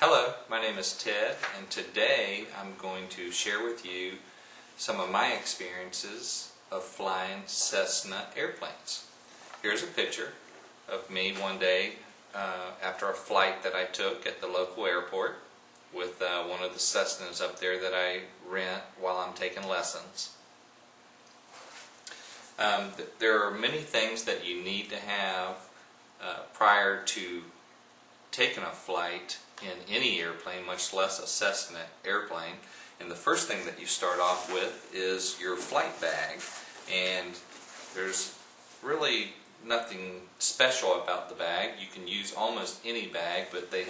Hello, my name is Ted, and today I'm going to share with you some of my experiences of flying Cessna airplanes. Here's a picture of me one day after a flight that I took at the local airport with one of the Cessnas up there that I rent while I'm taking lessons. There are many things that you need to have prior to taking a flight in any airplane, much less a Cessna airplane. And the first thing that you start off with is your flight bag. And there's really nothing special about the bag. You can use almost any bag, but they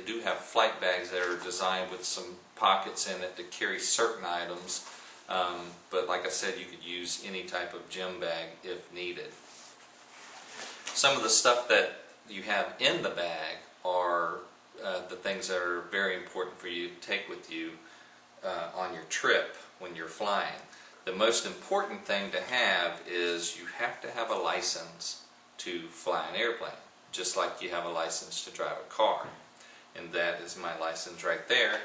do have flight bags that are designed with some pockets in it to carry certain items. But like I said, you could use any type of gym bag if needed. Some of the stuff that you have in the bag are the things that are very important for you to take with you on your trip when you're flying. The most important thing to have is you have to have a license to fly an airplane, just like you have a license to drive a car. And that is my license right there.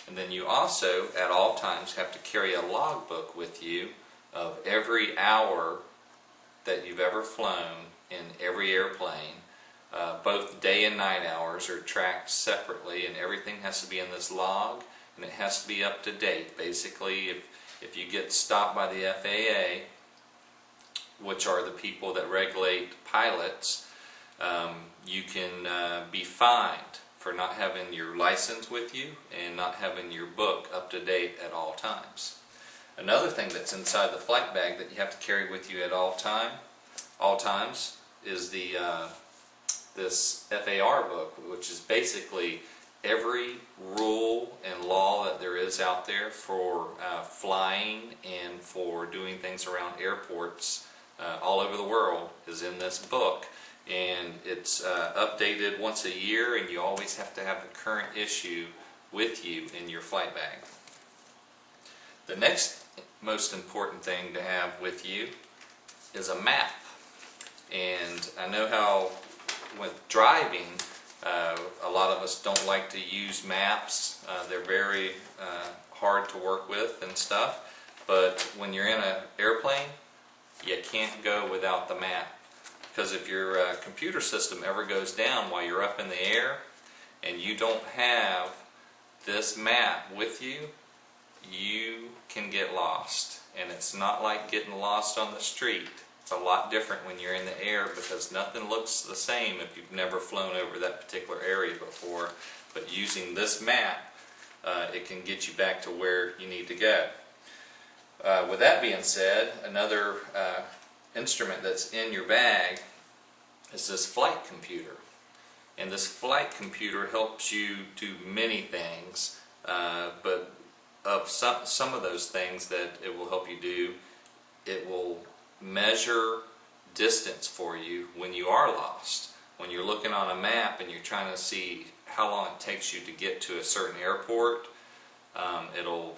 And then you also, at all times, have to carry a logbook with you of every hour that you've ever flown in every airplane. Both day and night hours are tracked separately, and everything has to be in this log, and it has to be up to date. Basically, if you get stopped by the FAA, which are the people that regulate pilots, you can be fined for not having your license with you and not having your book up to date at all times. Another thing that's inside the flight bag that you have to carry with you at all times is this FAR book, which is basically every rule and law that there is out there for flying and for doing things around airports all over the world is in this book. And it's updated once a year, and you always have to have the current issue with you in your flight bag. The next most important thing to have with you is a map. And I know how with driving, a lot of us don't like to use maps. They're very hard to work with and stuff. But when you're in an airplane, you can't go without the map. Because if your computer system ever goes down while you're up in the air and you don't have this map with you, you can get lost. And it's not like getting lost on the street. It's a lot different when you're in the air because nothing looks the same if you've never flown over that particular area before. But using this map, it can get you back to where you need to go. With that being said, another instrument that's in your bag is this flight computer. And this flight computer helps you do many things, but of some of those things that it will help you do, it will measure distance for you when you are lost. When you're looking on a map and you're trying to see how long it takes you to get to a certain airport, it'll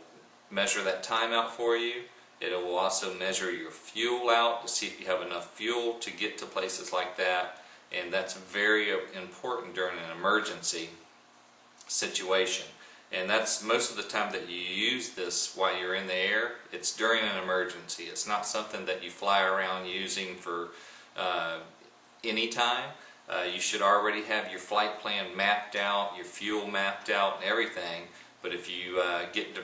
measure that time out for you. It will also measure your fuel out to see if you have enough fuel to get to places like that, and that's very important during an emergency situation. And that's most of the time that you use this while you're in the air. It's during an emergency. It's not something that you fly around using for any time. You should already have your flight plan mapped out, your fuel mapped out, and everything. But if you get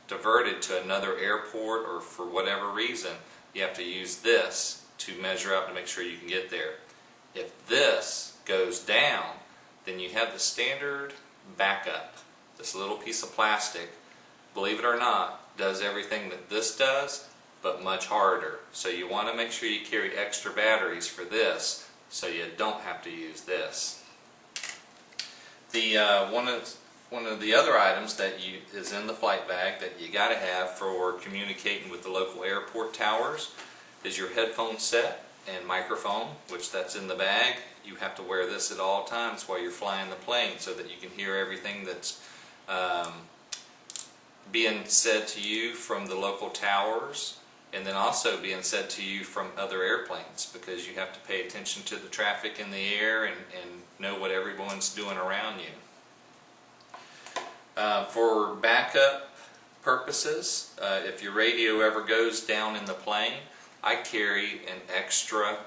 diverted to another airport or for whatever reason, you have to use this to measure out to make sure you can get there. If this goes down, then you have the standard backup. This little piece of plastic, believe it or not, does everything that this does, but much harder. So you want to make sure you carry extra batteries for this, so you don't have to use this. One of the other items that is in the flight bag that you got to have for communicating with the local airport towers is your headphone set and microphone, which that's in the bag. You have to wear this at all times while you're flying the plane so that you can hear everything that's being said to you from the local towers, and then also being said to you from other airplanes, because you have to pay attention to the traffic in the air and know what everyone's doing around you. For backup purposes, if your radio ever goes down in the plane, I carry an extra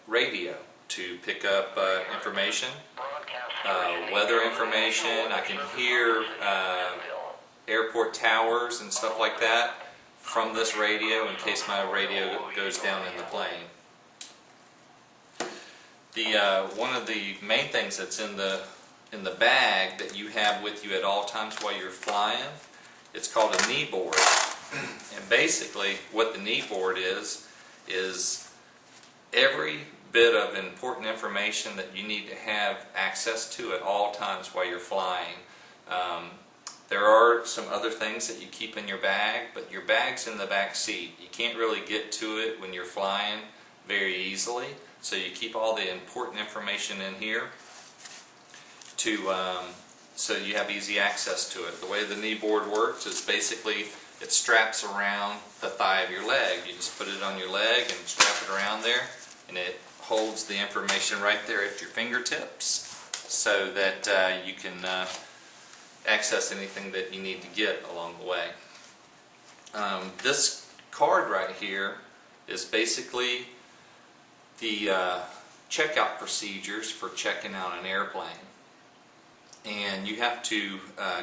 radio to pick up information, weather information. I can hear airport towers and stuff like that from this radio in case my radio goes down in the plane. One of the main things that's in the bag that you have with you at all times while you're flying, it's called a knee board. And basically what the knee board is every bit of important information that you need to have access to at all times while you're flying. There are some other things that you keep in your bag, but your bag's in the back seat. You can't really get to it when you're flying very easily, so you keep all the important information in here so you have easy access to it. The way the knee board works is basically it straps around the thigh of your leg. You just put it on your leg and strap it around there, and it holds the information right there at your fingertips so that you can access anything that you need to get along the way. This card right here is basically the checkout procedures for checking out an airplane. And you have to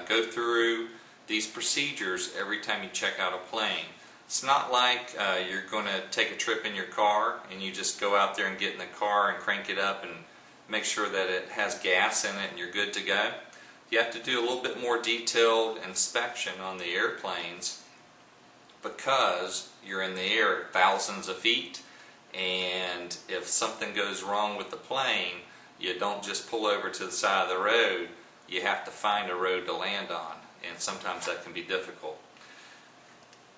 go through these procedures every time you check out a plane. It's not like you're going to take a trip in your car and you just go out there and get in the car and crank it up and make sure that it has gas in it and you're good to go. You have to do a little bit more detailed inspection on the airplanes because you're in the air thousands of feet, and if something goes wrong with the plane, you don't just pull over to the side of the road. You have to find a road to land on, and sometimes that can be difficult.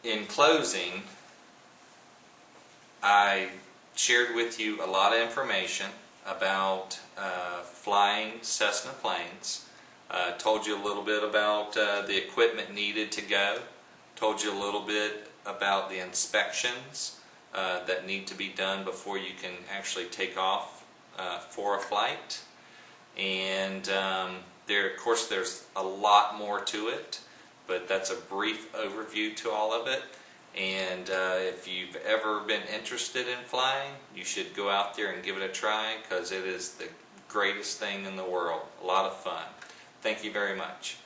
In closing, I shared with you a lot of information about flying Cessna planes. Told you a little bit about the equipment needed to go. Told you a little bit about the inspections that need to be done before you can actually take off for a flight. And of course there's a lot more to it, but that's a brief overview to all of it. And if you've ever been interested in flying, you should go out there and give it a try, because it is the greatest thing in the world. A lot of fun. Thank you very much.